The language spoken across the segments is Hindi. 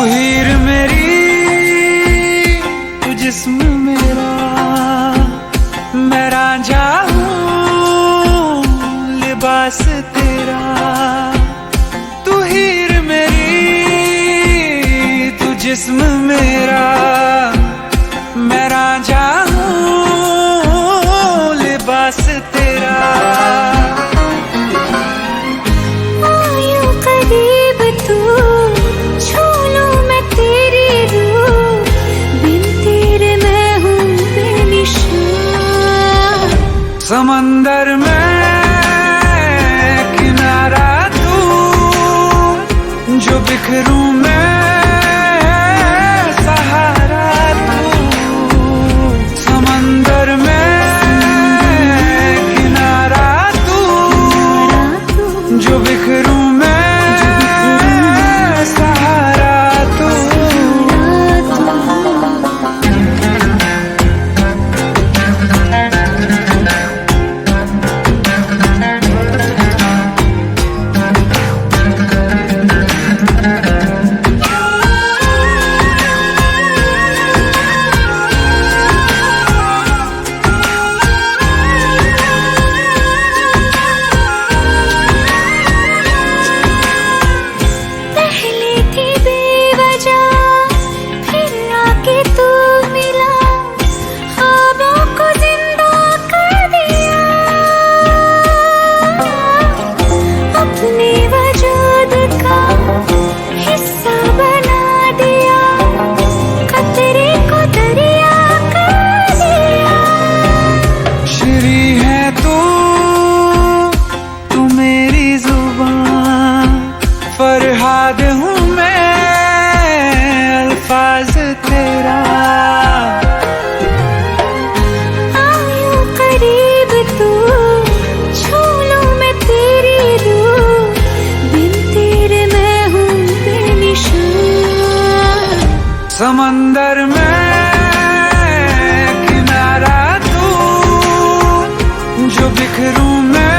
हीर मेरी, तू जिस्म मेरा, मैं रांझा हूँ लिबास तेरा। तू हीर मेरी, तू जिस्म मेरा, मैं रांझा हूँ लिबास तेरा। आयूं करीब तू, छू लूं मैं तेरी रूह, बिन तेरे मैं हूँ बेनिशान। समंदर में किनारा तू, जो बिखरूं मैं सहारा तू। समंदर में किनारा तू, जो बिखरूं मैं सहारा तू। फरहाद हूँ मैं अल्फाज तेरा। आयूं करीब तू, छू लूं मैं तेरी रूह, बिन तेरे मैं हूँ बेनिशान। समंदर में किनारा तू, जो बिखरूं मैं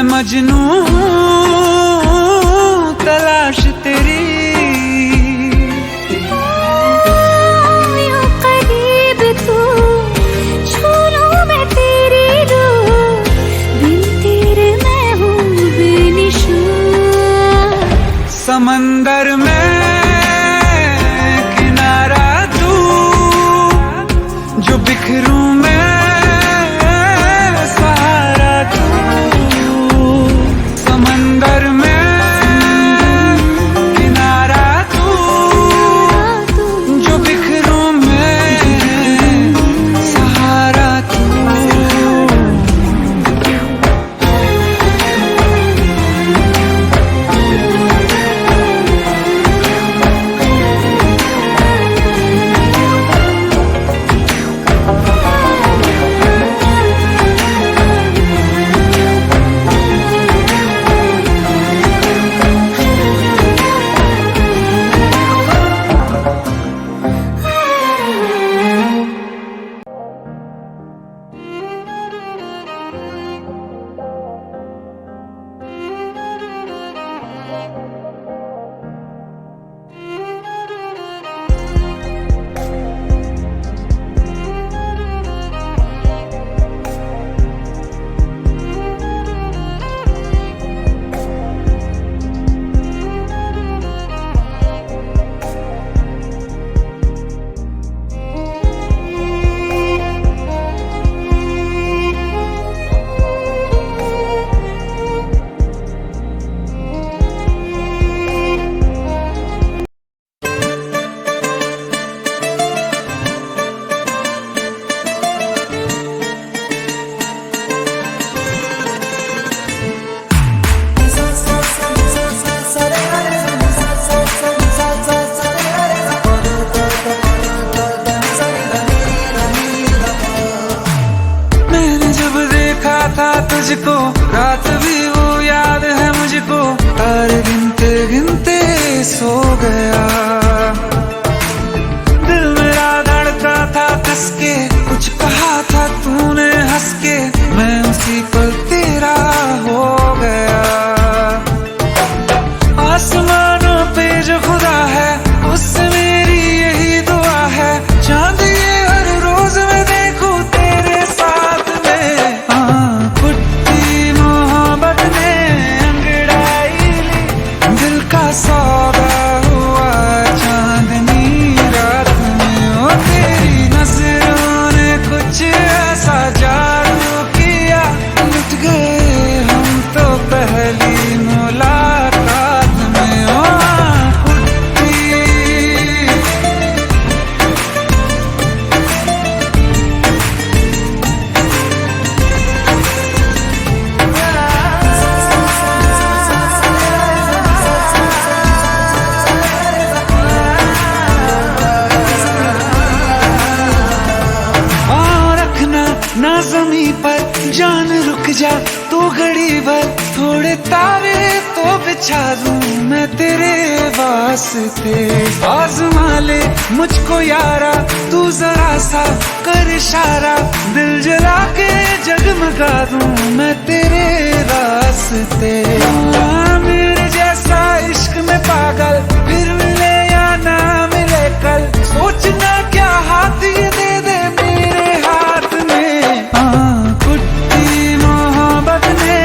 मजनू तलाश तेरी। आयूं करीब तू, छू लूं मैं तेरी रूह, बिन तेरे मैं हूँ बेनिशान। समंदर में किनारा तू, जो बिखरूं मैं सहारा तू। समंदर में किनारा तू, जो बिखरूं मैं सहारा तू। सो गया। दिल मेरा धड़का था कस के, कुछ कहा था तूने हंस के, मैं उसी पल तेरा हो गया। आसमानों पे जो खुदा है उससे मेरी यही दुआ है, चांद ये हर रोज मैं देखूं तेरे साथ में। कुट्टी मोहब्बत ने अंगड़ाई ली, दिल का सौदा हुआ चांदनी रात में। ओ तेरी नजरों ने कुछ ऐसा जादू किया, लुट गए हम तो पहली मुलाकात में। ओ कुट्टी रखना ना जमी पर जान रुक जा तू घड़ी भर, थोड़े तारे तो बिछा दूं मैं तेरे वास्ते। आज़मा ले मुझको यारा तू जरा सा कर इशारा, दिल जला के जगमगा दूं मैं तेरे रास्ते। मेरे जैसा इश्क में पागल फिर मिले या ना मिले कल, सोचना क्या हाथ ये दे दे मेरे हाथ में। कुट्टी मोहब्बत ने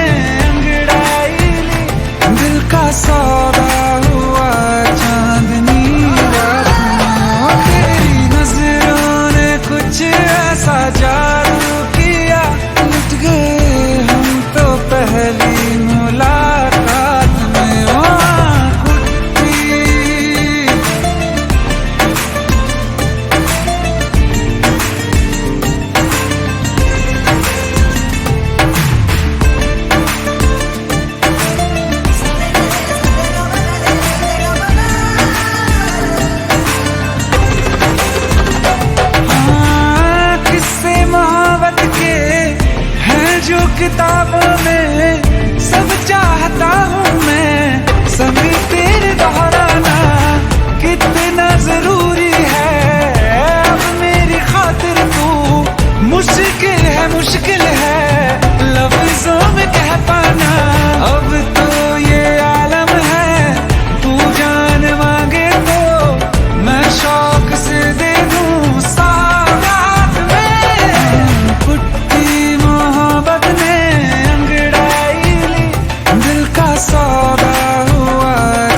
अंगड़ाई ली, दिल का सौदा हुआ चांदनी रात में। ओ तेरी नजरों ने कुछ ऐसा जादू किया, लुट गए हम तो पहली मुलाकात में। ओ कुट्टी किस्से मोहब्बत के हैं जो किताबों में, सब चाहता हूँ मैं सभी तेरे दोहराना, कितना जरूरी है अब मेरी खातिर तू। मुश्किल है लफ्जों में कह पाना, अब तो ये आलम है तू जान मांगे तो मैं शौक से दे दूं सौगात में। कुट्टी मोहब्बत ने अंगड़ाई ली, दिल का सौदा हुआ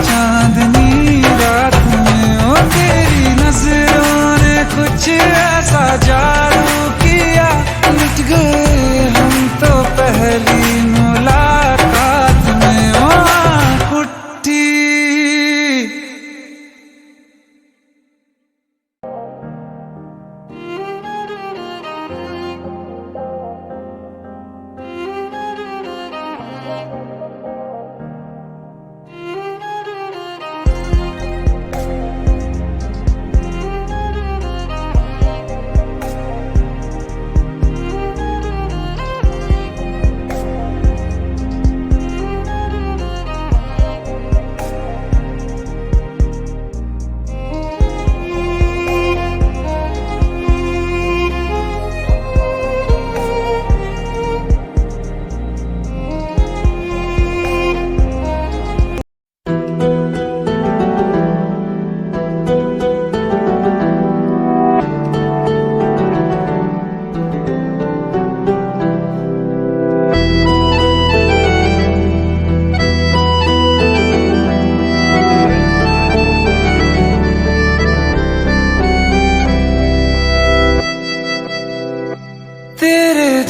चांदनी रात में। ओ तेरी नजरों ने कुछ ऐसा जादू किया, लुट गए हम तो पहली मुलाकात में। ओ कुट्टी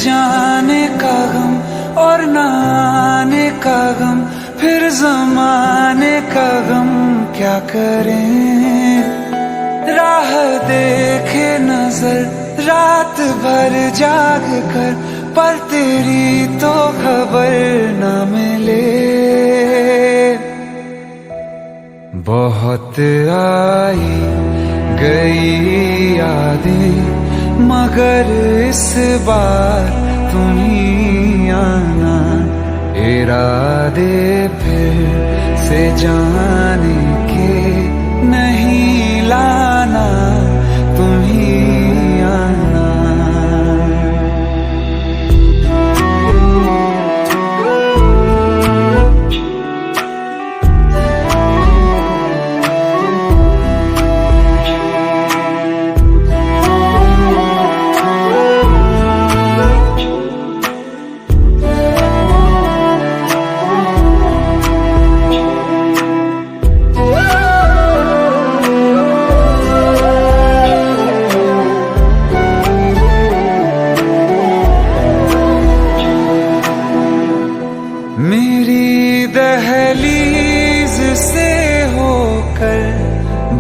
जाने का गम और न आने का गम, फिर जमाने का गम क्या करें। राह देखे नजर रात भर जाग कर, पर तेरी तो खबर न मिले। बहुत आई गई यादें मगर इस बार तुम ही आना, इरादे फिर से जाने के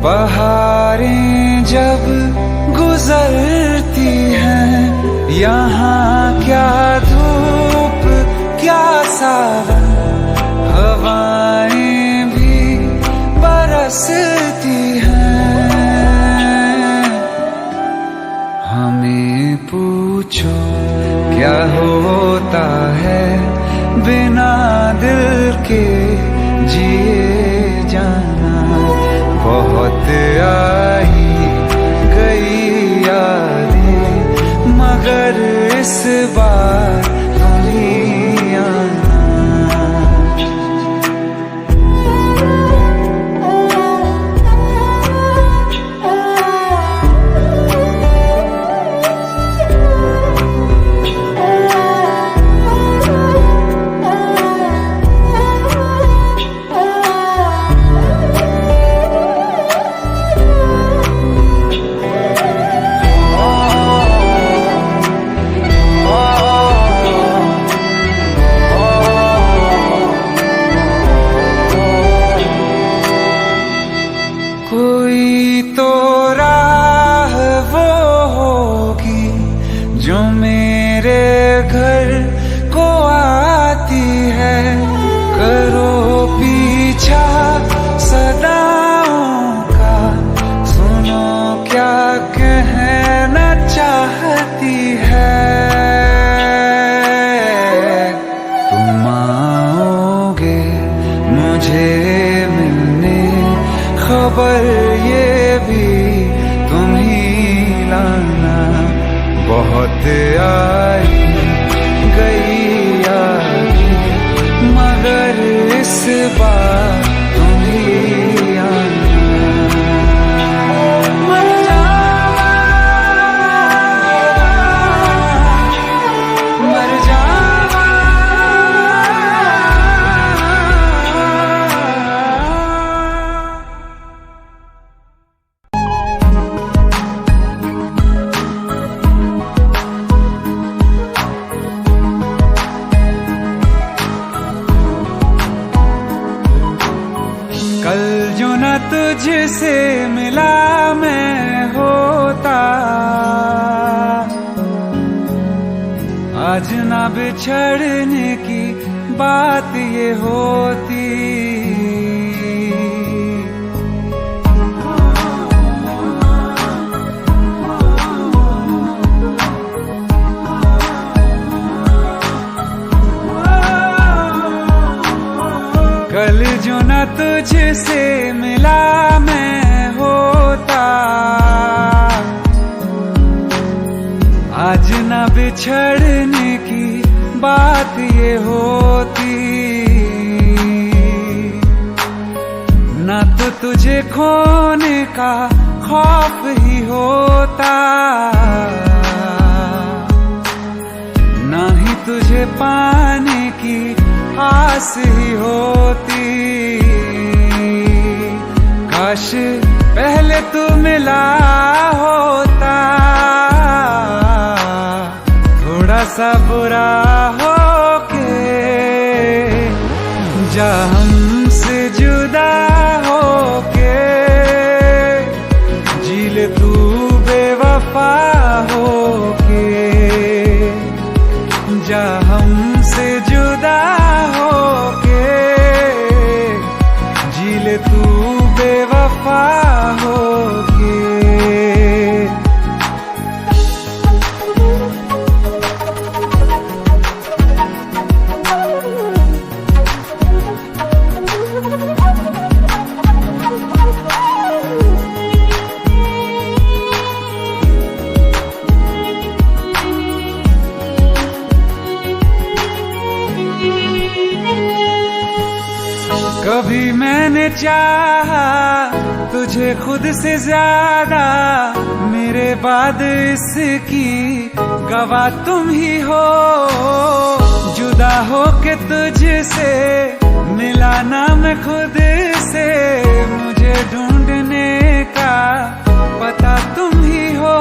बहारें जब गुजरती हैं, यहाँ क्या धूप क्या सावन, हवाएं भी बरसती हैं। हमें पूछो क्या होता है बिना दिल के जिए जाना। बहुत आई गई यादें मगर इस बार तुम ही आना। कोई तो राह वो होगी जो मेरे घर को आती है। करो पीछा सदाओं का, सुनो क्या कहना चाहती है। तुम आओगे मुझे मिलने, खबर ये भी तुम ही लाना। बहुत आई गई यादें मगर इस बार तुम ही आना। मर जावा, मर जावा। कल जो न तुझसे मिला मैं होता, आज ना बिछड़ने की बात ये होती। कल जो न तुझसे मिला मैं होता, आज न बिछड़ने की बात ये होती। न तो तुझे खोने का खौफ ही होता, न ही तुझे पाने की आस ही होती। काश पहले तू मिला होता, थोड़ा सा बुरा होके जा हमसे जुदा होके। जी ले तू बेवफा होके, जा हमसे जुदा होके। जी ले तू बेवफा होके। कभी मैंने चाहा तुझे खुद से ज्यादा, मेरे बाद इसकी गवाह तुम ही हो। जुदा हो के तुझसे मिला ना मैं खुद से, मुझे ढूंढने का पता तुम ही हो।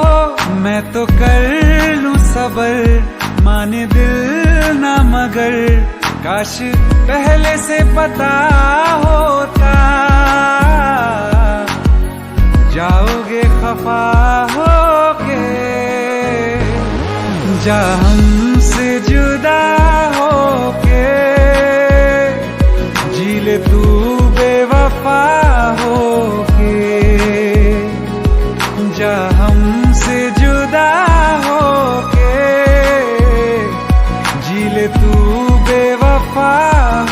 मैं तो कर लूं सबर, माने दिल ना मगर। काश पहले से पता होता, जा हमसे जुदा होके, जी ले तू बेवफा होके। जा हमसे जुदा होके, जी ले तू बेवफा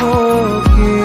होके।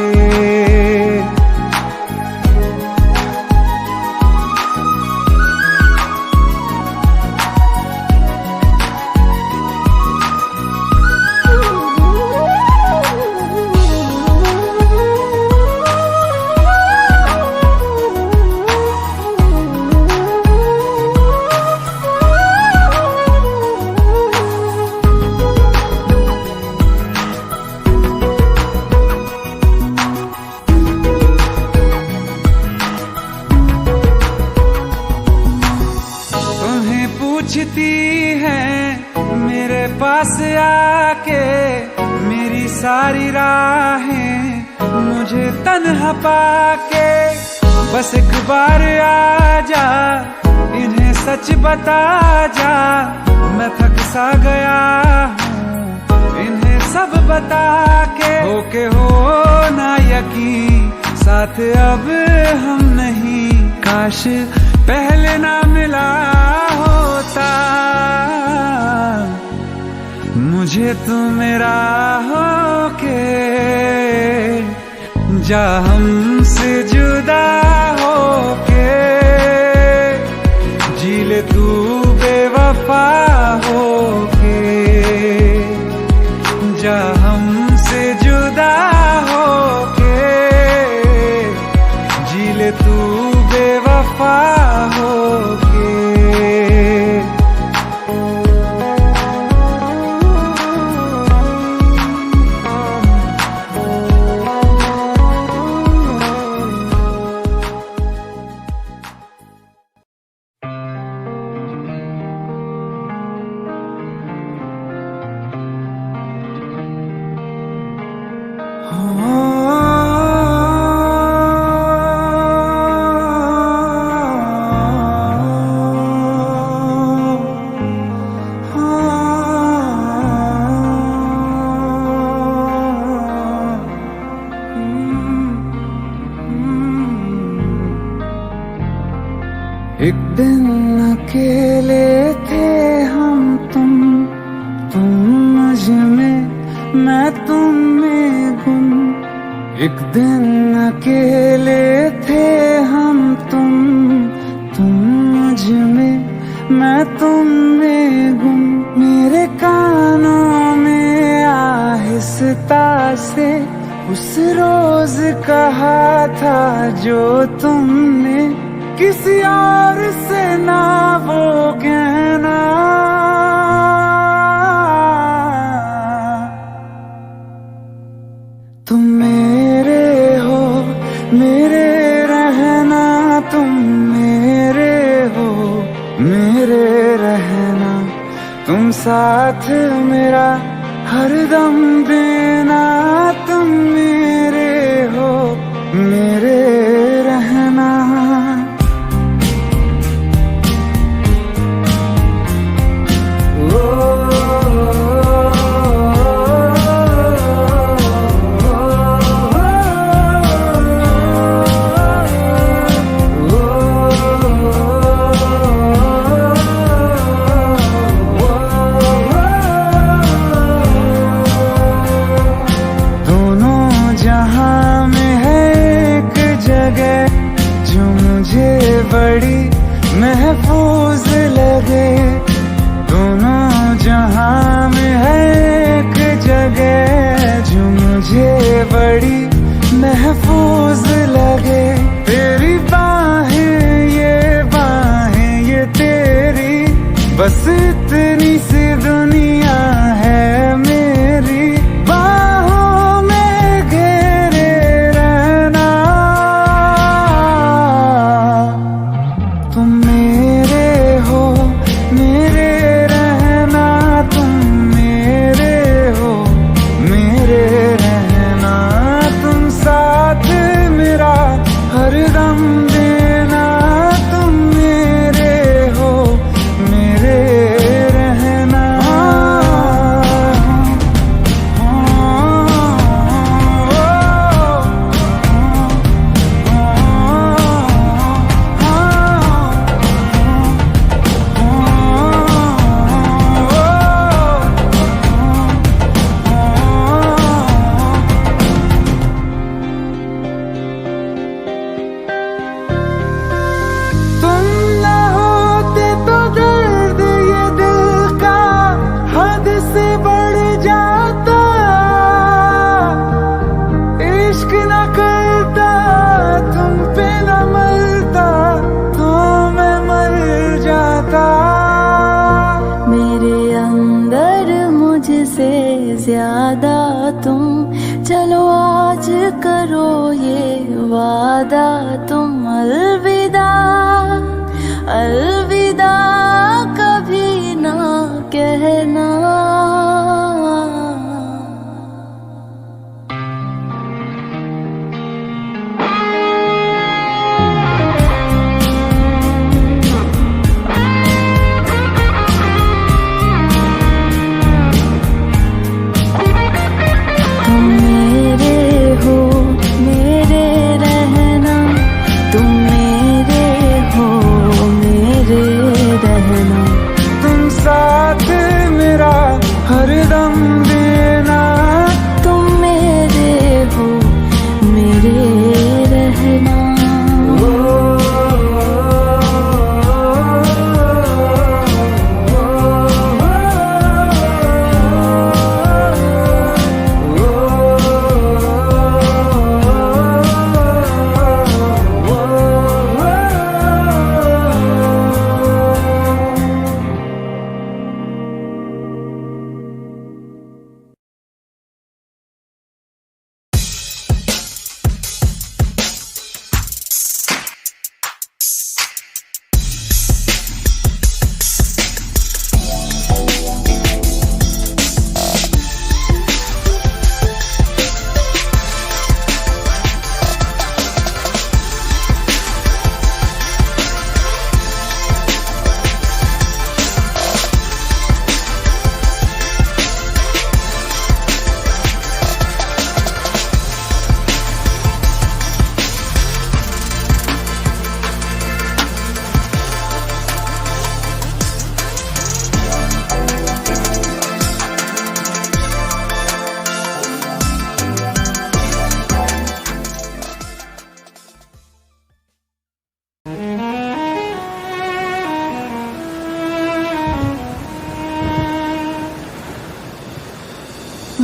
पूछती है मेरे पास आके, मेरी सारी राहें मुझे तन्हा पाके। बस एक बार आ जा, इन्हें सच बता जा, मैं थक सा गया हूँ इन्हें सब बता के। होके हो ना यकीन, साथ अब हम नहीं, काश पहले ना मिला होता मुझे तू मेरा होके। जा हमसे जुदा होके, जी ले तू बेवफा होके। जा हमसे जुदा होके, जी ले तू बेवफा होके। एक दिन अकेले थे हम तुम मुझ में, मैं तुम में गुम। एक दिन अकेले थे हम तुम मुझ में, मैं तुम में गुम। मेरे कानों में आहिस्ता से उस रोज कहा था जो तुमने, किसी और से ना वो कहना। तुम मेरे हो, मेरे रहना, तुम मेरे हो, मेरे रहना। तुम साथ मेरा हरदम देना, तुम मेरे हो, मेरे रहना। बड़ी महफूज लगे, दोनों जहां में है एक जगह जो मुझे बड़ी महफूज लगे। तेरी बाहें ये तेरी, बस इतनी सी दुनिया है मेरी। बाहों में घेरे रहना, तुम मेरे हो, मेरे रहना। तुम मेरे हो, मेरे रहना। तुम साथ वादा तुम, चलो आज करो ये वादा तुम। अलविदा अलविदा कभी ना कहना। हरदम देना, तुम मेरे हो मेरे रहना।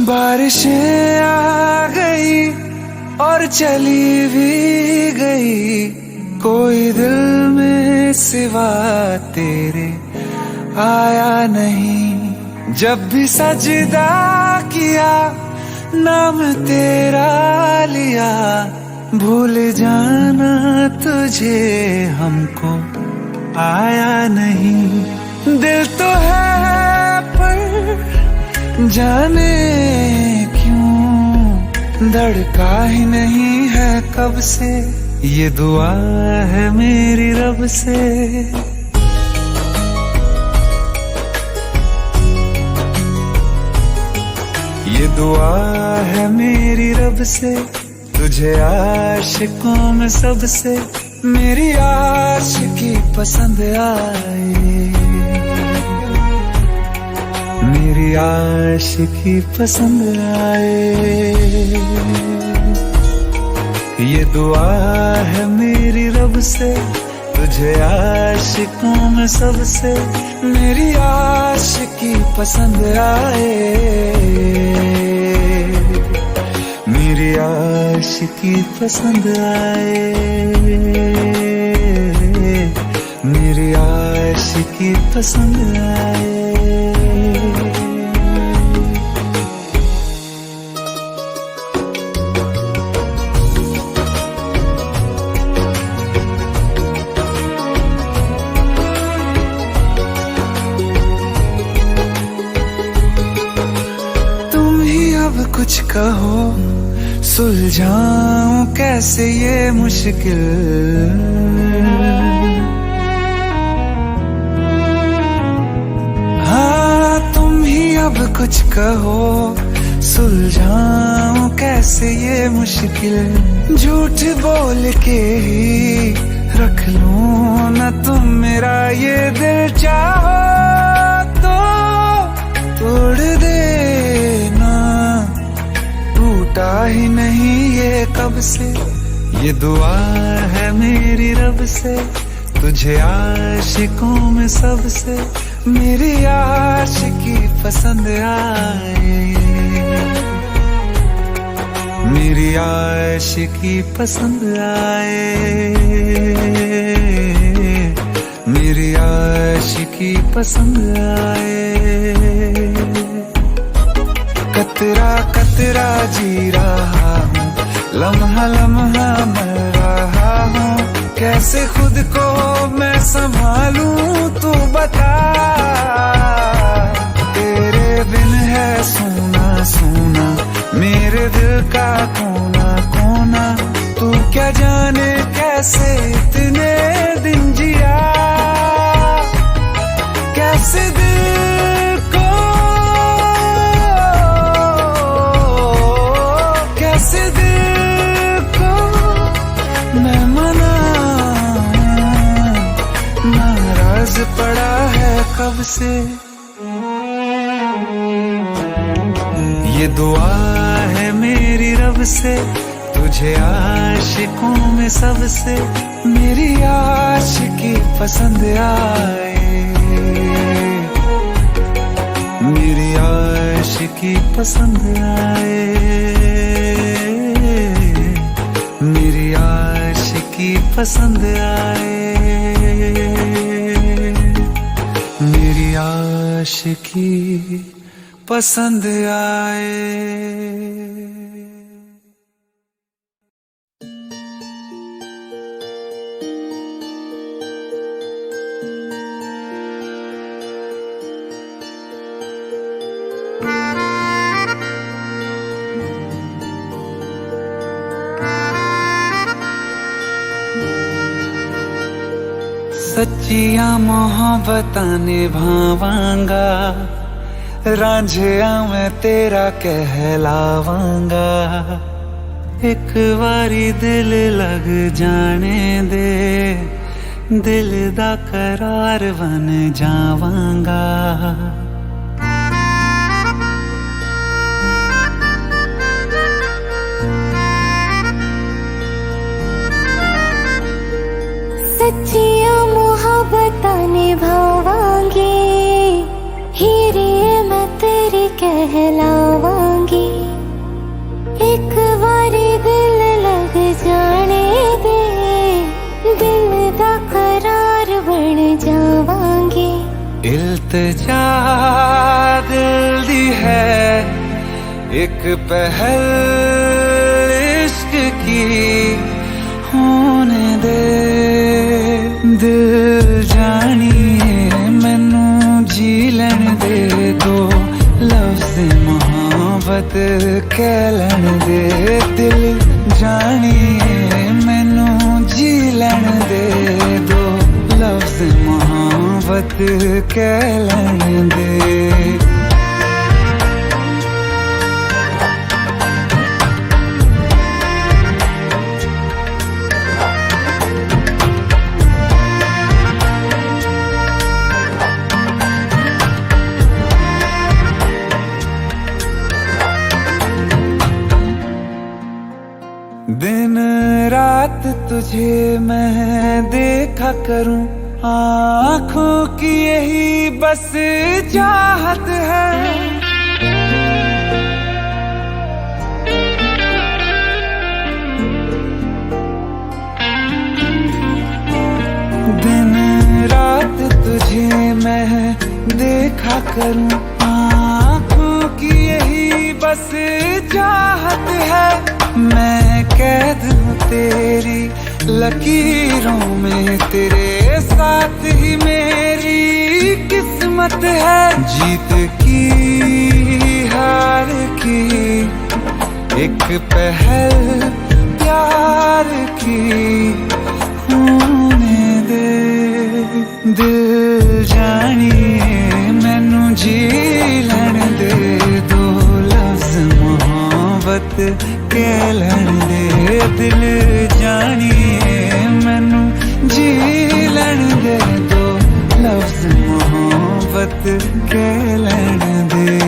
बारिशें आ गई और चली भी गई, कोई दिल में सिवा तेरे आया नहीं। जब भी सजदा किया नाम तेरा लिया, भूल जाना तुझे हमको आया नहीं। दिल तो है पर जाने क्यों धड़का ही नहीं है कब से, ये दुआ है मेरी रब से। ये दुआ है मेरी रब से, तुझे आशिकों में सबसे मेरी आशिकी पसंद आए, मेरी आशिकी पसंद आए। ये दुआ है मेरी रब से, तुझे आशिकों में सबसे मेरी आशिकी पसंद आए, मेरी आशिकी पसंद आए, मेरी आशिकी पसंद आए। कुछ कहो सुलझाऊं कैसे ये मुश्किल, हाँ तुम ही अब कुछ कहो सुलझाऊं कैसे ये मुश्किल। झूठ बोल के ही रख लूं न तुम मेरा ये दिल, चाहो तो तोड़ देना, टूटा ही नहीं ये कब से। ये दुआ है मेरी रब से, तुझे आशिकों में सबसे मेरी आशिकी पसंद आए, मेरी आशिकी पसंद आए, मेरी आशिकी पसंद आए। कतरा लम्हा लम्हा मर रहा हूँ, कैसे खुद को मैं संभालूं तू बता। तेरे बिन है सोना सोना मेरे दिल का कोना कोना, तू क्या जाने कैसे इतने दिन जिया, कैसे दिल को कैसे दिल को मैं मनाऊं, नाराज पड़ा है कब से। ये दुआ है मेरी रब से, तुझे आशिकों में सबसे मेरी आशिकी पसंद आए, मेरी आशिकी पसंद आए, मेरी आशिकी पसंद आए, मेरी आशिकी पसंद आए। सच्चिया मोहब्बतां निभावांगा, रांझिया मैं तेरा कहलावांगा। एक बारी दिल लग जाने दे, दिल दा करार बन जावांगा। सच्चिया मोहब्बतां निभावांगी, हीरे मैं तेरी कहलावांगी। एक बारी दिल लग जाने दे, दिल दा करार बन जावांगी। इल्तिजा दिल दी है एक पहल इश्क की, होने दे दिल जानिए मैनू जी लैन दे, दो लफ्ज़ मोहब्बत कह लैन दे। दिल जानिए मैनू जी लैन दे, दो लफ्ज़ मोहब्बत कह लैन दे। दिन रात तुझे मैं देखा करूं, आँखों की यही बस चाहत है। दिन रात तुझे मैं देखा करूं, आँखों की यही बस चाहत है। मैं कैद हूँ तेरी लकीरों में, तेरे साथ ही मेरी किस्मत है। जीत की हार की एक पहल प्यार की, होने दे दिल जानिए मैनू जी लैन दे, दो लफ्ज़ मोहब्बत कह लैन दे। दिल जानिए मैनू जी लैन दे, दो लफ्ज़ मोहब्बत कह लैन दे।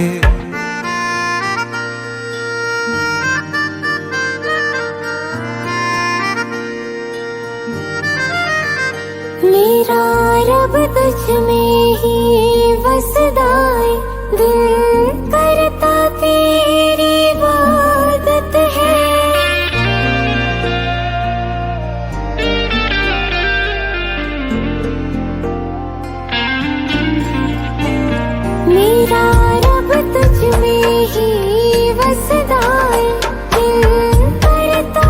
मेरा रब तुझ में ही वसदा है, दिल करता तेरी इबादत है। मेरा रब तुझ में ही वसदा है, दिल करता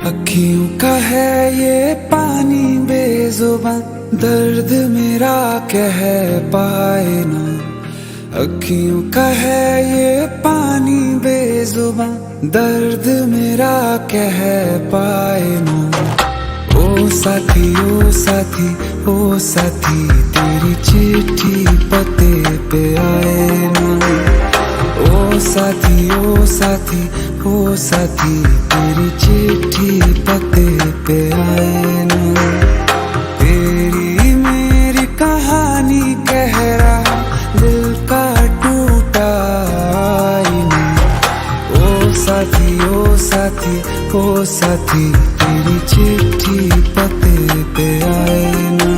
अखियों का है ये पानी बेजुबान, दर्द मेरा कह पाए ना। अखियों का है ये पानी बेजुबान, दर्द मेरा कह पाए ना। ओ साथी ओ साथी ओ साथी, तेरी चिट्ठी पते पे आए ना। ओ साथी ओ साथी ओ साथी, तेरी चिट्ठी पते पे आए ना। तेरी मेरी कहानी कह रहा दिल का टूटा आईना। ओ साथी ओ साथी ओ साथी, तेरी चिट्ठी पते पे आए ना।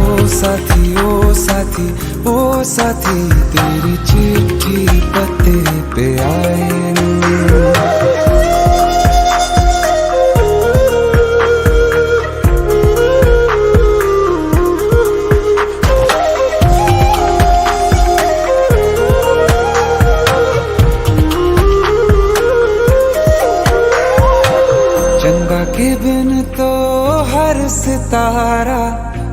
ओ साथी ओ साथी ओ साथी, तेरी चिट्ठी पते पे आए ना। चंदा के बिन तो हर सितारा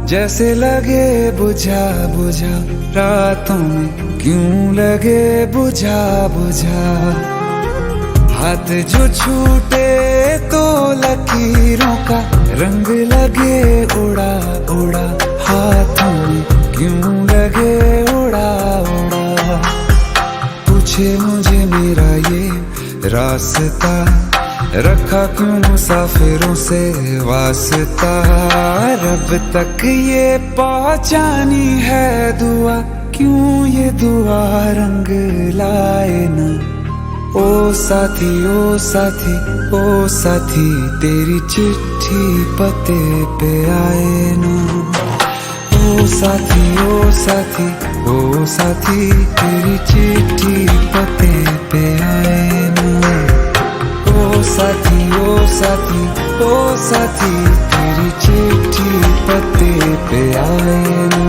जैसे लगे बुझा बुझा, रातों में क्यों लगे बुझा बुझा। हाथ जो छूटे तो लकीरों का रंग लगे उड़ा उड़ा, हाथों में क्यों लगे उड़ा उड़ा। पूछे मुझे मेरा ये रास्ता, रखा क्यों मुसाफिरों से वास्ता। रब तक ये पहुंचानी है दुआ, क्यों ये दुआ रंग लाए ना। ओ साथी ओ साथी ओ साथी, तेरी चिट्ठी पते पे आए ना। ओ साथी ओ साथी ओ साथी, तेरी चिट्ठी पते पे आए ना। ओ साथी ओ साथी ओ साथी, तेरी चिट्ठी पते पे आए ना।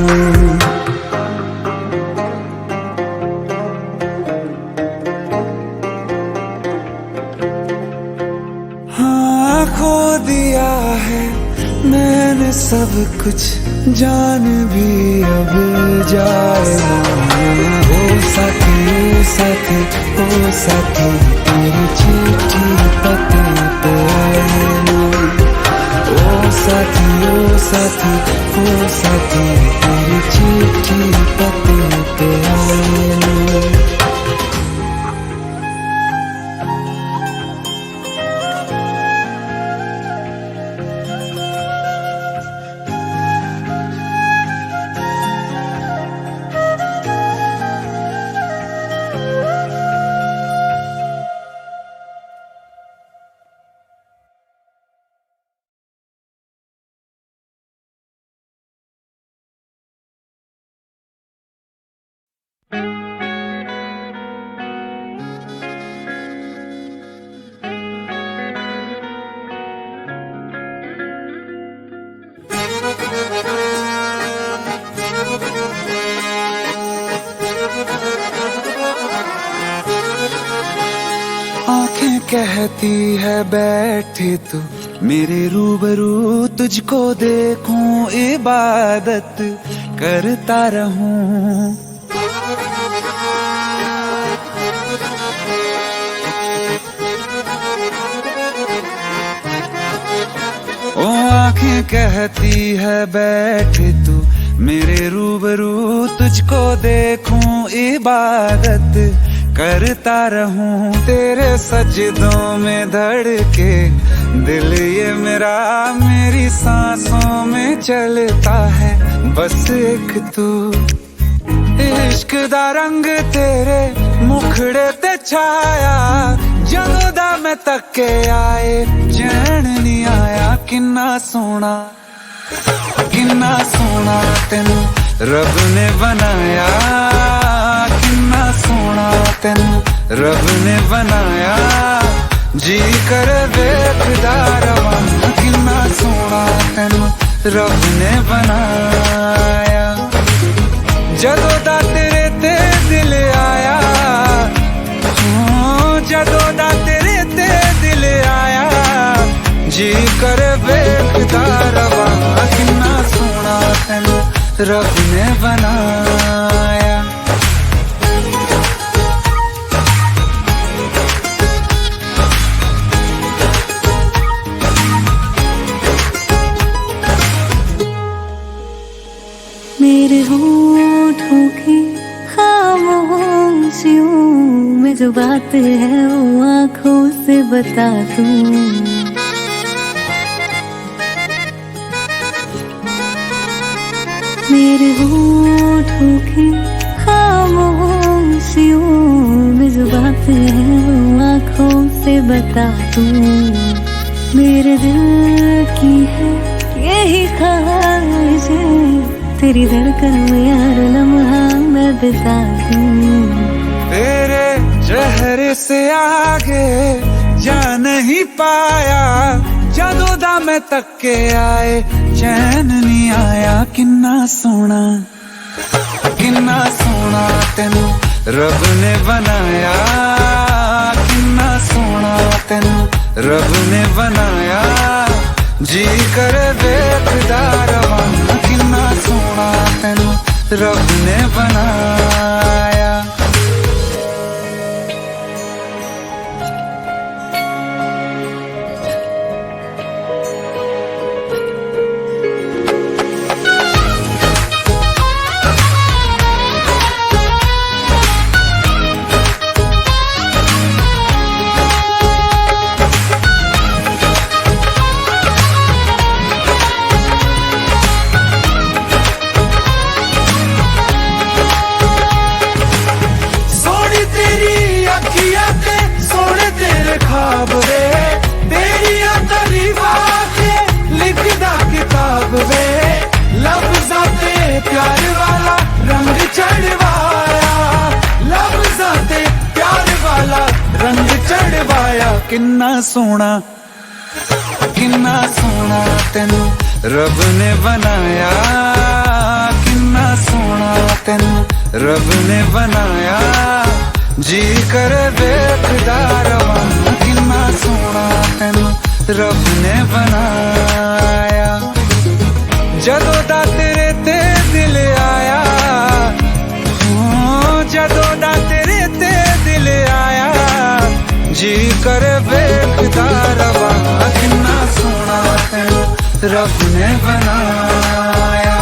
हाँ खो दिया है मैंने सब कुछ, जान भी अब जाए ना। ओ साथी ओ साथी ओ साथी, तेरी चिट्ठी पते पे आए ना। ओ साथी ओ साथी ओ साथी, तेरी चिट्ठी पते पे आए ना। आंखें कहती है बैठे तू मेरे रूबरू, तुझको देखूं इबादत करता रहूं। ओ आंखें कहती है बैठे तू मेरे रूबरू, तुझको देखूं इबादत करता रहूं। तेरे सजदों में धड़के दिल ये मेरा, मेरी सांसों में चलता है बस एक तू। इश्क दा रंग तेरे मुखड़े ते छाया, ਜਦੋਂ ਦਾ मैं तके आए चैन नहीं आया। किन्ना सोना तेनू रब ने बनाया, किन्ना सोना तेनू रब ने बनाया। जी कर वेखदा रवां, किन्ना सोना तेनू रब ने बनाया। जदों दा तेरे ते दिल आया, जदों दा तेरे ते दिल आया, रब ने बनाया। मेरे होठों की खामोशियों में जो बात है वो आंखों से बता दूं। मेरे होठों की खामोशियों में जो बात है वो आंखों से बता दूं। मेरे दिल की है यही ख्वाहिश है, तेरी धड़कन में यार लम्हा मैं बिता दूं। तेरे चेहरे से आगे जा नहीं पाया, ਜਦੋਂ ਦਾ मैं तक के आए चैन नहीं आया। किन्ना सोना तेनू रब ने बनाया, किन्ना सोना तेनू रब ने बनाया। जी करे वेखदा रवां, किन्ना सोना तेनू रब ने बनाया। ख्वाब वे तेरिया तारीफा के लिखदा किताब वे, लफ्ज़ां ते प्यार वाला रंग चढ़वाया, लफ्ज़ां ते प्यार वाला रंग चढ़वाया। किन्ना सोना तेनू रब ने बनाया, किन्ना सोना तेनू रब ने बनाया। जी कर वेखदा रवां, किन्ना सोना तेनू रब ने बनाया। जदों दा तेरे ते दिल आया, जदों दा तेरे ते दिल आया। जी कर वेखदा रवां, किन्ना सोना तेनू रब ने बनाया।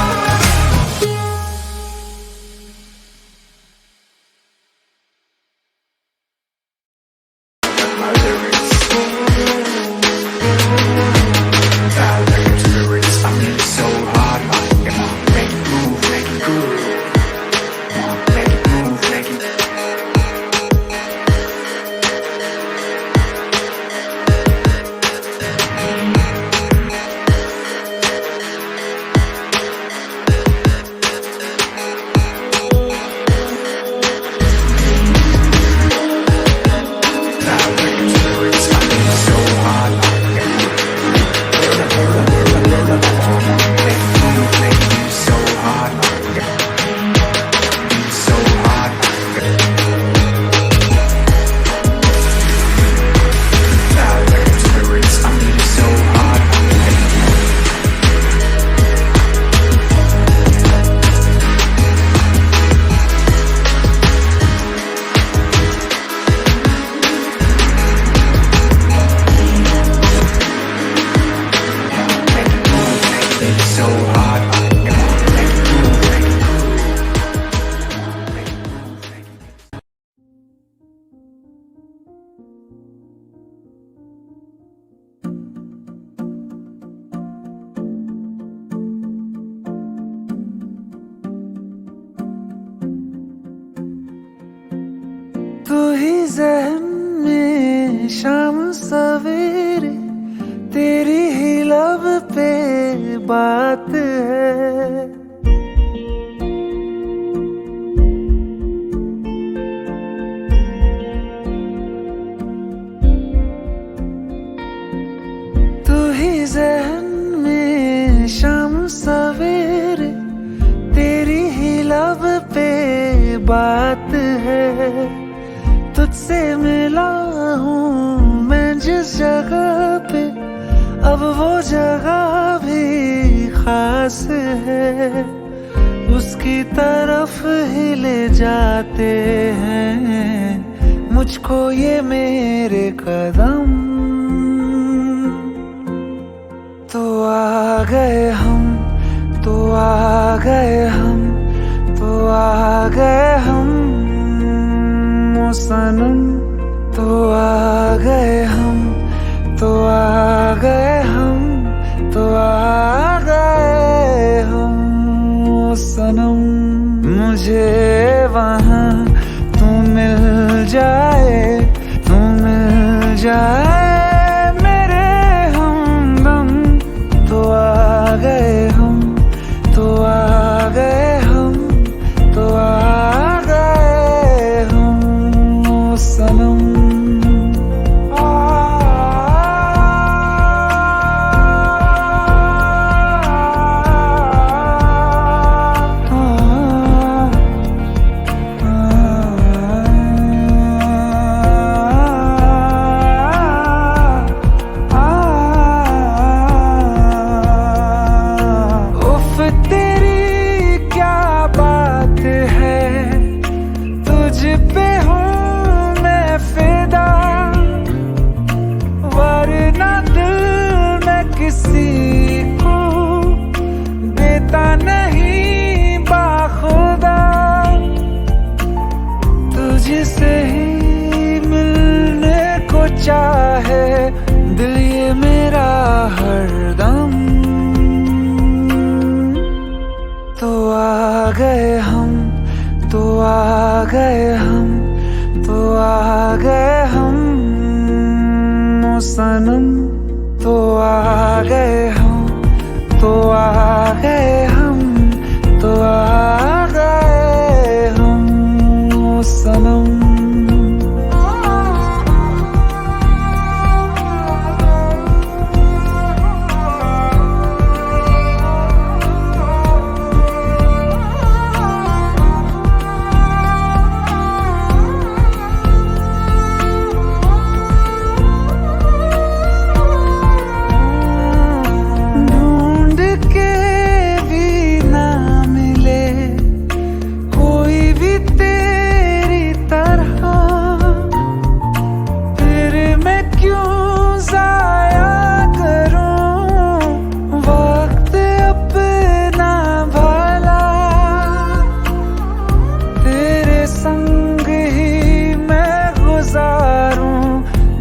तू ही ज़हन में शाम सवेरे, तेरी ही लब पे बात है। तू ही ज़हन में शाम सवेरे, तेरी ही लब पे बात है। तुझसे मिला हूँ मैं जिस जगह पे, अब वो जगह भी खास है। की तरफ ही ले जाते हैं मुझको ये मेरे कदम। तो आ गए हम, तो आ गए हम, तो आ गए हम ओ सनम। तो आ गए हम, तो आ गए हम, तो आ गए हम ओ सनम। मुझे वहाँ तू मिल जाए, तू मिल जाए मेरे हमदम। तो आ गए हम, तो आ गए हम, तो आ गए हम ओ सनम। किसी को देता नहीं बाखुदा, तुझसे ही मिलने को चाहे दिल ये मेरा हरदम। तो आ गए हम, तो आ गए हम, तो आ गए हम ओ सनम। तो आ गए हम, तो आ गए हम, तो आ गए हम ओ सनम।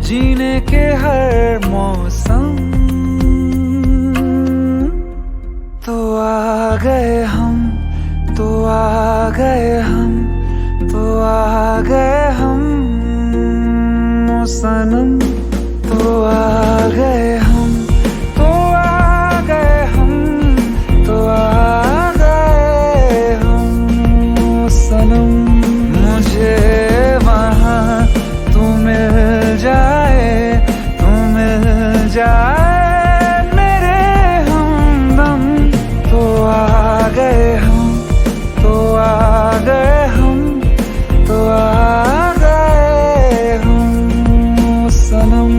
जीने के हर मौसम। तो आ गए हम, तो आ गए हम, तो आ गए हम ओ सनम। तो आ गए हम, तो आ गए हम, तो आ गए हम ओ सनम। मुझे वहाँ तू मिल जाए, तू मिल जाए मेरे हमदम। तो आ गए हम, तो आ गए हम, तो आ गए हम ओ सनम।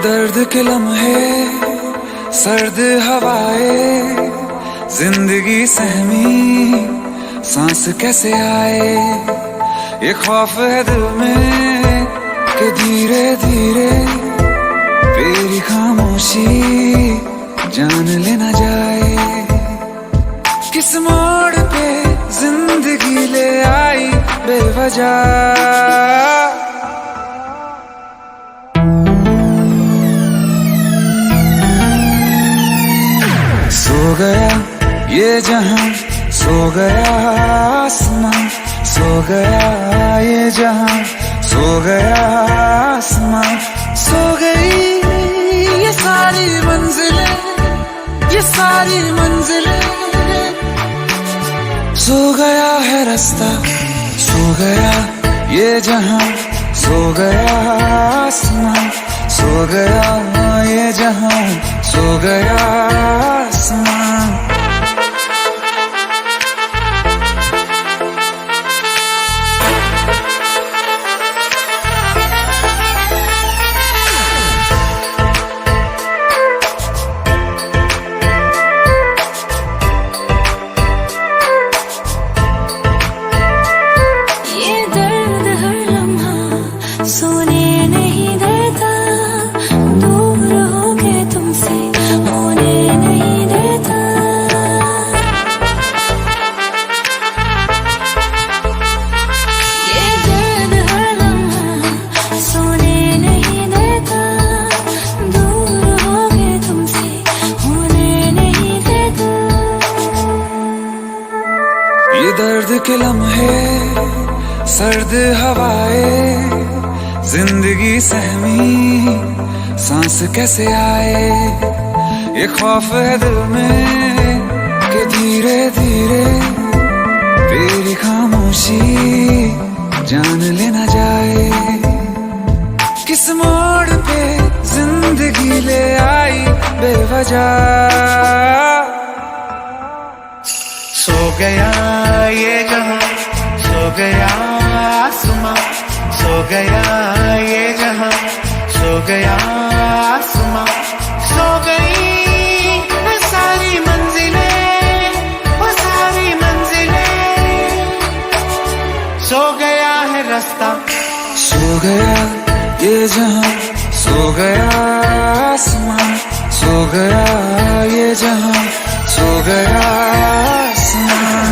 दर्द के लम्हे, सर्द हवाएं, जिंदगी सहमी सांस कैसे आए। ये खौफ है दिल में कि धीरे धीरे तेरी खामोशी जान लेना जाए। किस मोड़ पे जिंदगी ले आई बेवजह। सो गया ये जहां, सो गया आसमां, सो गया ये जहां, सो गया आसमां। सो गई ये सारी मंजिलें, ये सारी मंजिलें। सो गया है रास्ता, सो गया ये जहां, सो गया आसमां, सो गया ये जहां, सो गया आसमां। सोने नहीं देता, दूर हो के तुमसे होने नहीं देता। ये दर्द हर लम्हा सोने नहीं देता, दूर हो के तुमसे होने नहीं देता। ये दर्द के लम्हे, सर्द हवाएं, जिंदगी सहमी सांस कैसे आए। ये खौफ है दिल में कि धीरे धीरे तेरी खामोशी जान लेना जाए। किस मोड़ पे जिंदगी ले आई बेवजह। सो गया ये जहां, सो गया आसमां, सो गया ये जहां, सो गया आसमां। सो गई वो सारी मंजिलें, वो सारी मंजिलें। सो गया है रास्ता, सो गया ये जहां, सो गया आसमां, सो गया ये जहां, सो गया आसमां।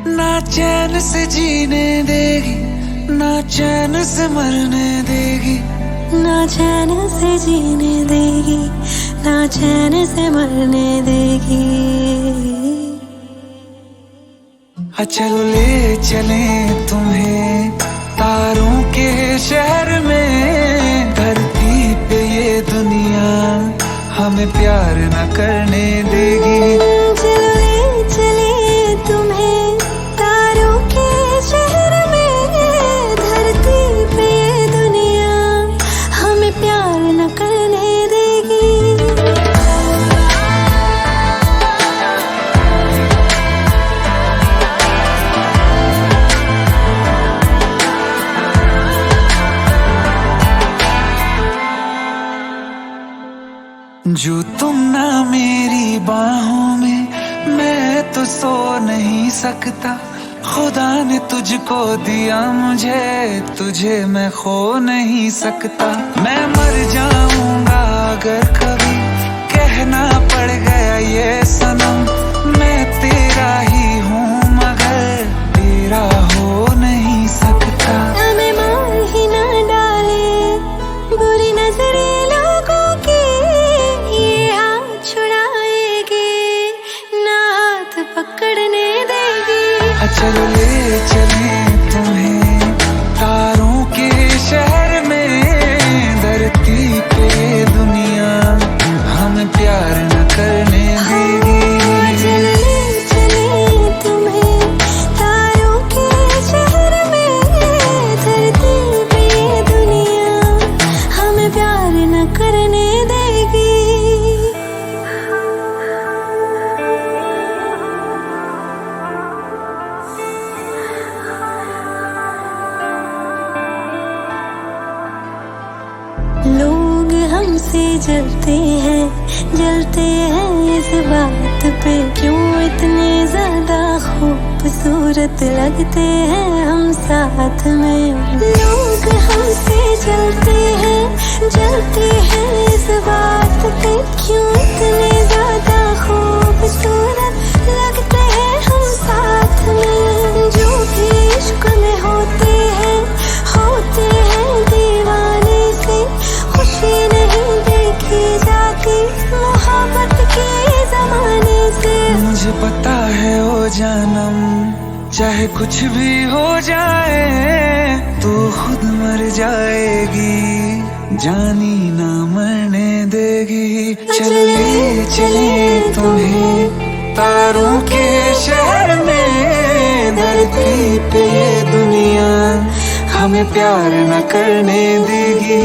ना चैन से जीने देगी, ना चैन से मरने देगी, ना चैन से जीने देगी, ना चैन से मरने देगी। चलो ले चले तुम्हें तारों के शहर में। धरती पे ये दुनिया हमें प्यार न करने देगी। चलो ले चले तुम्हें तारों के शहर में। धरती पे ये दुनिया हमें प्यार न करने देगी। जो तुम ना मेरी बाहों में, मैं तो सो नहीं सकता। खुदा ने तुझको दिया मुझे, तुझे मैं खो नहीं सकता। मैं मर जाऊंगा अगर कभी कहना पड़ गया ये सनम। मैं तेरा ही हूँ मगर तेरा हो नहीं सकता। हमें मार ही ना डाले बुरी नजरें लोगों की, ये हाथ छुड़ाएगी ना हाथ पकड़ने देगी। चलो ले चले तुम्हें तारों के शहर में। धरती पे दुनिया हमें हमसे जलते हैं इस बात पे क्यों इतने ज्यादा खूबसूरत लगते हैं हम साथ में। लोग हमसे जलते हैं इस बात पे क्यों इतने ज्यादा खूबसूरत लगते हैं हम साथ में। जो भी इश्क में होते हैं दीवाने से खुशी नहीं देखी जाती मोहब्बत के जमाने से। मुझे पता है ओ जानम चाहे कुछ भी हो जाए तो खुद मर जाएगी जानी ना मरने देगी। चले तुम्हें तारों के शहर में धरती पे दुनिया हमें प्यार न करने देगी।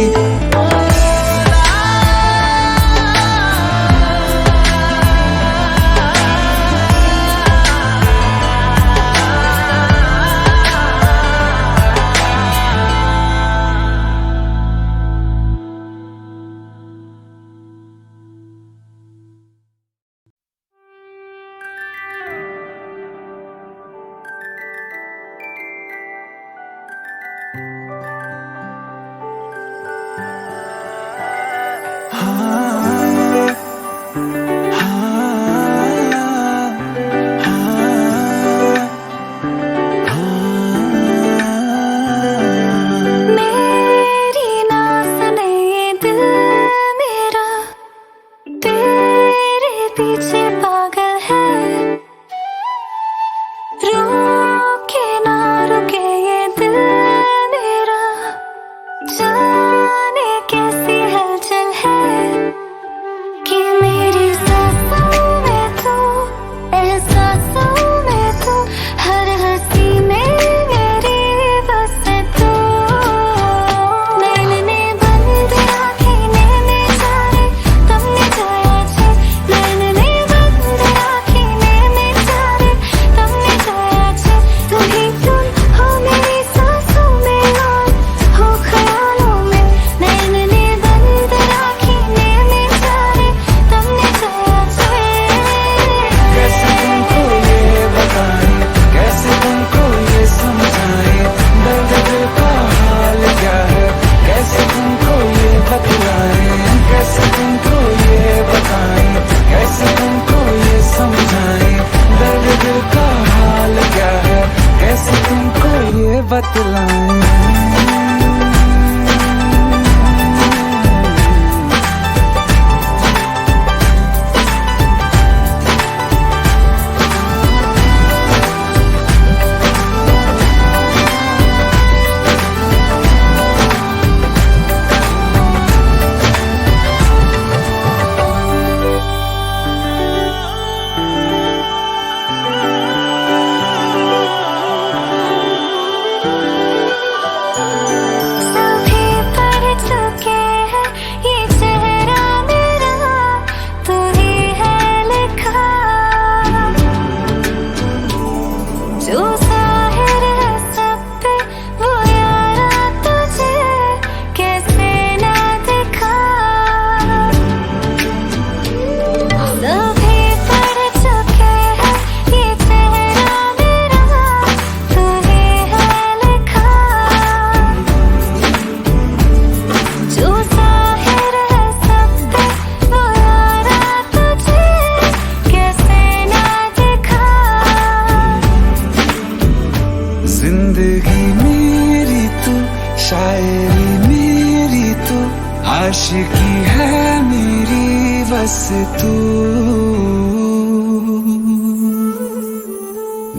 आशिकी है मेरी बस तू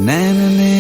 नैन ने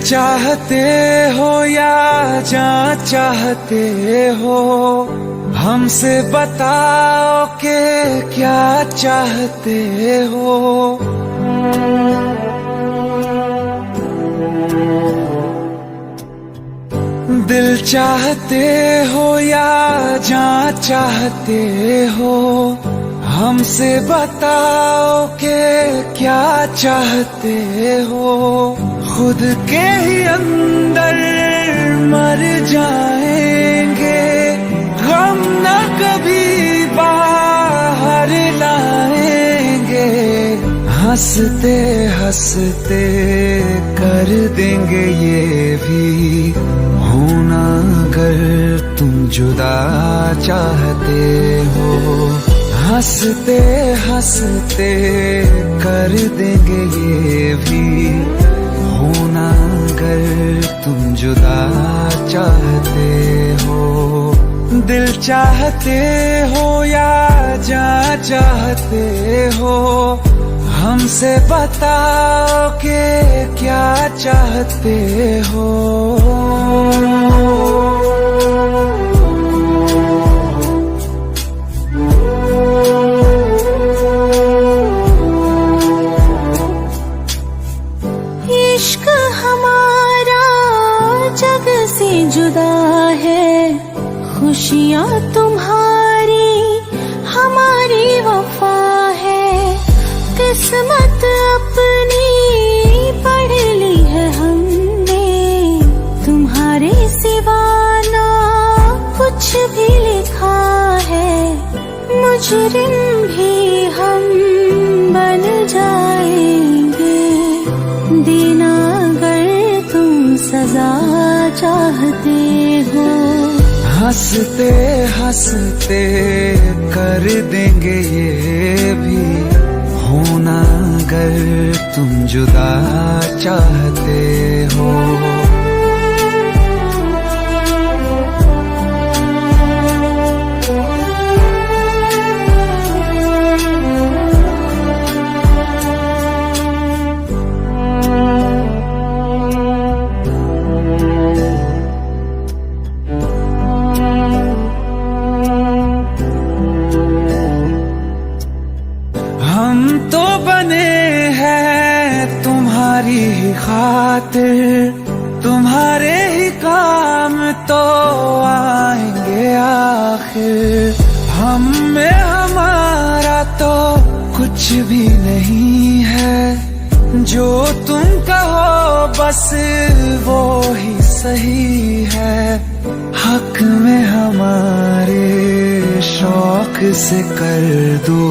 चाहते हो या जान चाहते हो, हमसे बताओ कि क्या चाहते हो। दिल चाहते हो या जान चाहते हो, हमसे बताओ कि क्या चाहते हो। खुद के ही अंदर मर जाएंगे, गम न कभी बाहर लाएंगे। हंसते हंसते कर देंगे ये भी, होना अगर तुम जुदा चाहते हो। हंसते हंसते कर देंगे ये भी, होना अगर तुम जुदा चाहते हो। दिल चाहते हो या जान चाहते हो, हमसे बताओ कि क्या चाहते हो। इश्क हमारा जग से जुदा है, खुशियाँ तुम्हारी हमारी वफा है। किस्मत अपनी पढ़ ली है हमने, तुम्हारे सिवा ना कुछ भी लिखा है। मुजरिम भी हम बन जाएंगे, देना अगर तुम सजा चाहते हो। हंसते हंसते कर देंगे ये भी, होना अगर तुम जुदा चाहते हो। हम तो बने हैं तुम्हारी ही खातिर, तुम्हारे ही काम तो आएंगे आखिर। हम में हमारा तो कुछ भी नहीं है, जो तुम कहो बस वो ही सही है। हक में हमारे शौक से कर दो,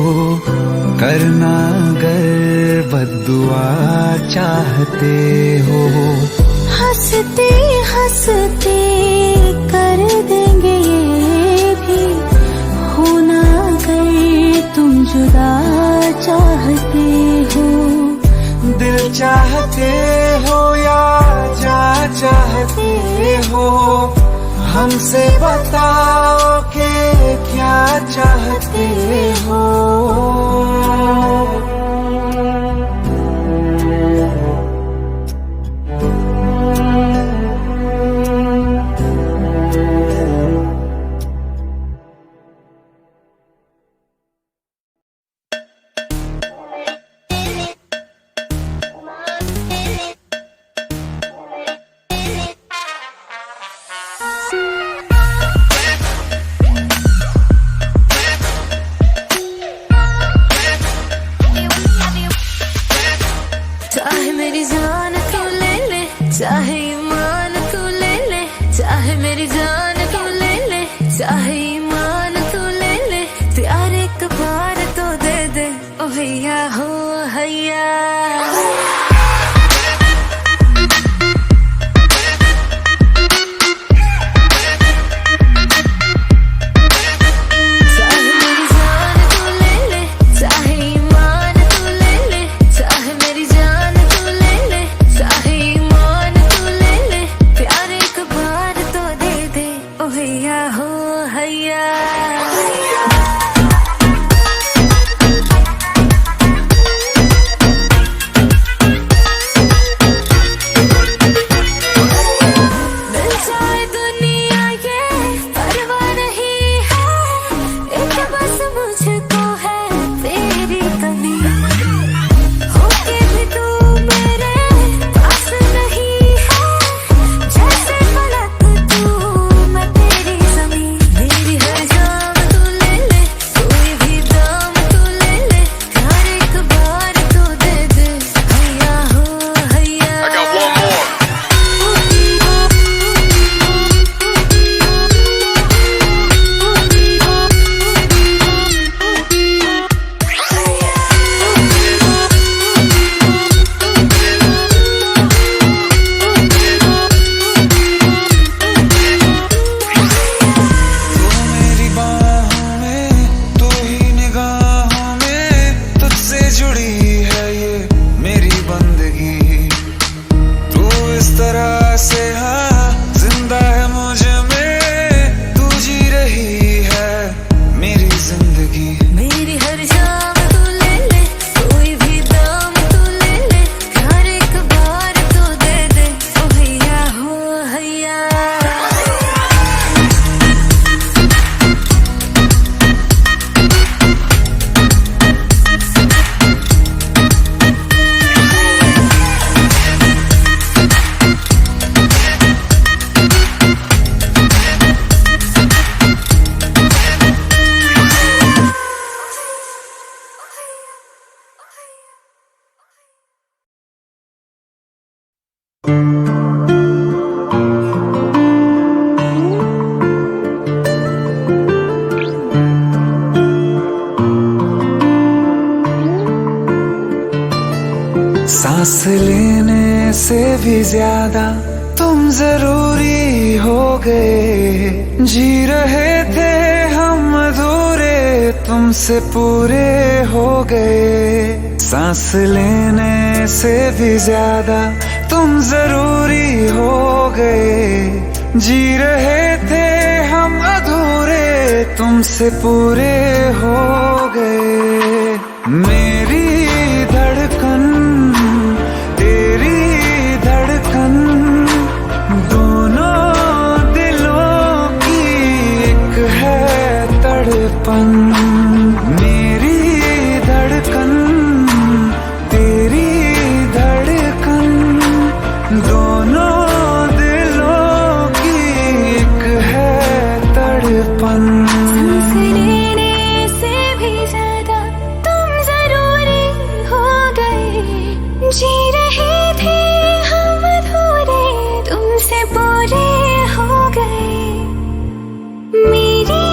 करना अगर बद्दुआ चाहते हो। हंसते हंसते कर देंगे ये भी, होना अगर तुम जुदा चाहते हो। दिल चाहते हो या जान चाहते हो, हमसे बताओ कि क्या चाहते हो। चाहे मेरी जान तू ले ले, चाहे ईमान तू ले ले। चाहे मेरी जान तू ले ले, चाहे ईमान तू ले ले। प्यार एक बार तो दे दे, ओ भैया हो हैया। सांस लेने से भी ज्यादा तुम जरूरी हो गए। जी रहे थे हम अधूरे, तुमसे पूरे हो गए। सांस लेने से भी ज्यादा तुम जरूरी हो गए। जी रहे थे हम अधूरे, तुमसे पूरे हो गए। मेरी धड़कन तेरी धड़कन, दोनों दिलों की एक है तड़पन। मेरी धड़कन तेरी धड़कन, दोनों दिलों की एक है तड़पन। सांस लेने से भी ज्यादा तुम जरूरी हो गए। जी रहे थे हम अधूरे, तुमसे पूरे हो गए। मेरी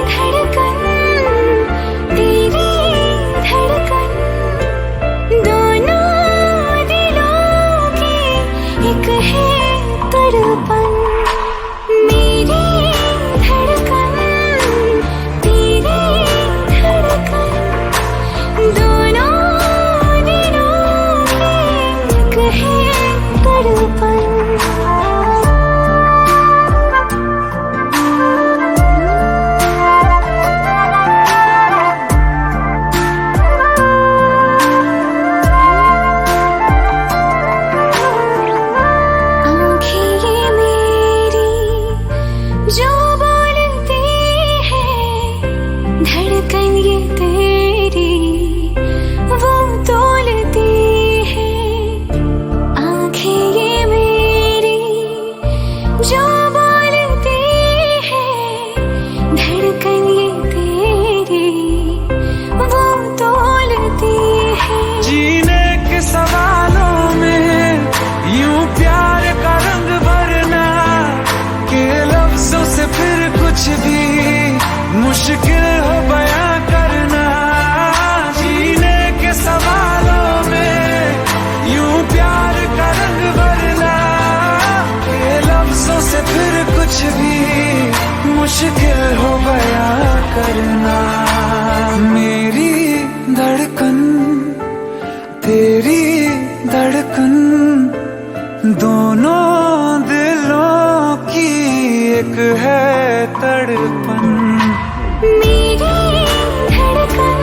धड़कन तेरी धड़कन, दोनों दिलों की एक है तड़पन। मेरी धड़कन तेरी धड़कन, दोनों दिलों की एक है तड़पन। आँखें ये मेरी जो बोलती है, धड़कन ये तेरी वो तोलती है। आँखें ये मेरी जो बोलती है, धड़कन ये तेरी वो तोलती है। जीने के सवालों में यूं प्यार का रंग भरना, के लफ्जों से फिर कुछ भी मुश्किल हो बयां करना। जीने के सवालों में यूं प्यार का रंग भरना, के लफ्जों से फिर कुछ भी मुश्किल हो बयां करना। मेरी धड़कन तेरी धड़कन, दोनों दिलों की एक है तड़पन। मेरी धड़कन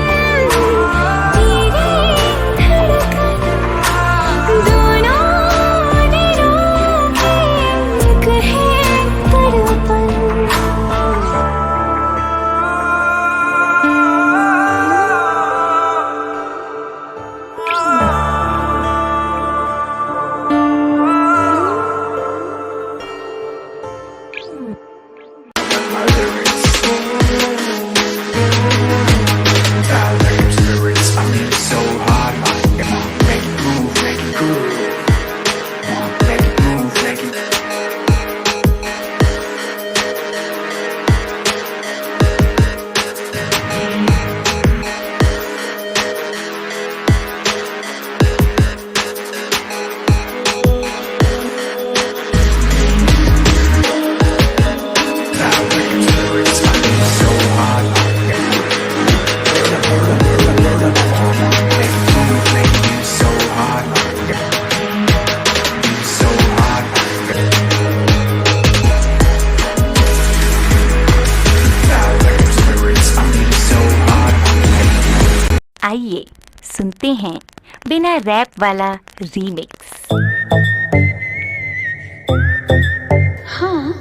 तेरी धड़कन, दोनों दिलों की एक है तड़पन। आइए सुनते हैं बिना रैप वाला रीमिक्स। हाँ,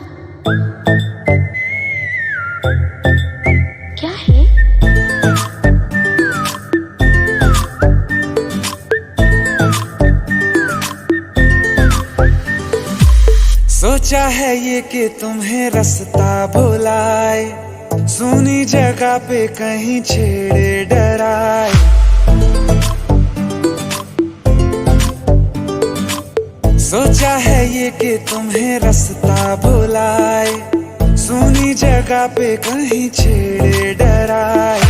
क्या है? सोचा है ये कि तुम्हें रास्ता भुलाए, सुनी जगह पे कहीं छेड़े डराए। सोचा है ये कि तुम्हें रास्ता भुलाए, सुनी जगह पे कहीं छेड़े डराए।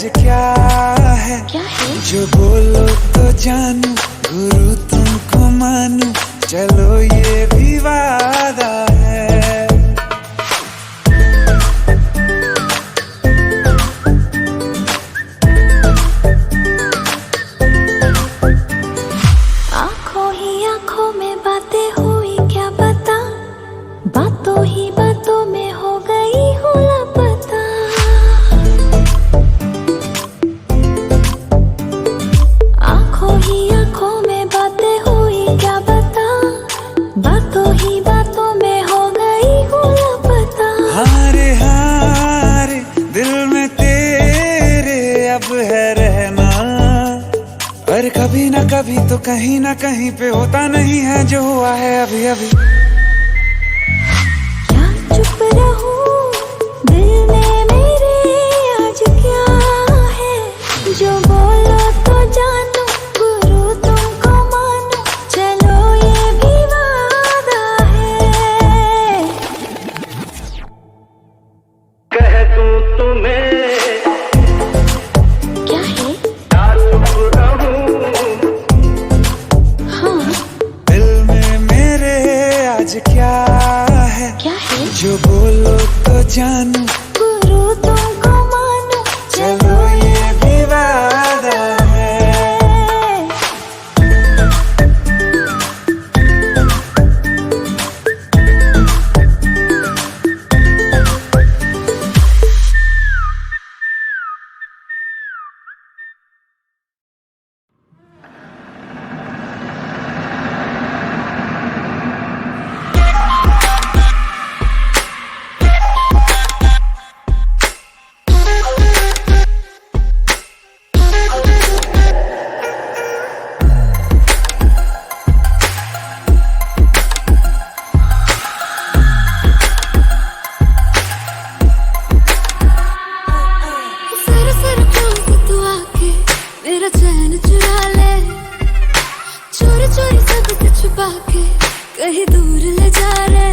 आज क्या है, क्या है? जो बोलो तो जानू, गुरु तुमको मानू, चलो ये भी वादा है। आंखों ही आंखों में बातें हुई क्या पता, बातों ही बातों में हो गई हूँ लापता। आंखों ही आंखों में बातें हुई क्या पता, बातों ही बातों में हो गई हूँ लापता। हारे हारे दिल में तेरे अब है रहना, पर कभी ना कभी तो कहीं ना कहीं पे होता नहीं है जो हुआ है अभी अभी। क्या चुप रहूं दिल में मेरे, आज क्या है, जो बोलो तो जानू, गुरु तुमको मानू, चलो ये भी वादा है। कह दूं तुम्हें क्या है? क्या चुप रहूं, हाँ दिल में मेरे आज क्या है, क्या है? जो बोलो तो जानू, गुरु तुमको मानू, चलो ये भी वादा है। सर सर क्यों से तू आके मेरा चैन चुरा ले, चोरी चोरी सबसे छुपा के कहीं दूर ले जा रे।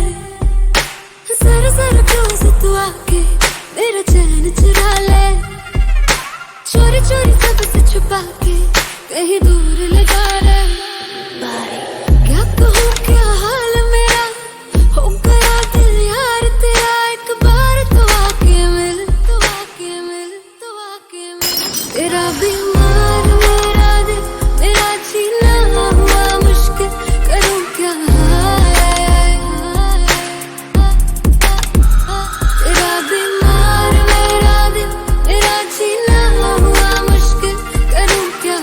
सर सर क्यों से तू आके मेरा चैन चुरा ले, चोरी चोरी सबसे छुपा के कहीं दूर ले जा रे। क्या कहूँ क्या हाल मेरा, हो गया दिल यार तेरा, एक बार तो आके मिल, तो आके मिल, तो आके मिल। तेरा बीमार मेरा दिल, मेरा जीना हुआ मुश्किल, करूँ क्या तेरा बीमार मेरा दिल, मेरा जीना हुआ मुश्किल, करूँ क्या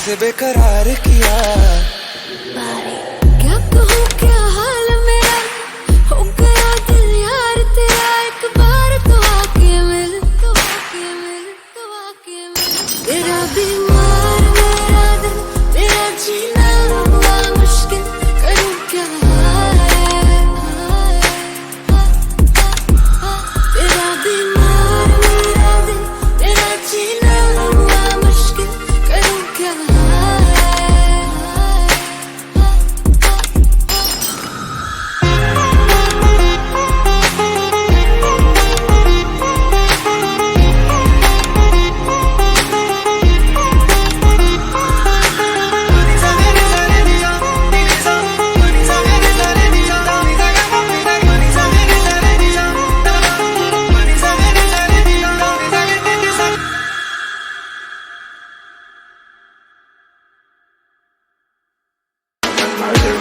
कैसे बेकरार किया। क्या कहूँ क्या हाल मेरा, हो गया दिल यार तेरा, एक बार तो आके मिल, तो आके मिल, तो आके मिल। तेरा बीमार मेरा दिल, तेरा जीना हुआ मुश्किल, करूँ क्या तेरा बीमार मेरा दिल, तेरा जीना हुआ मुश्किल, करूँ क्या I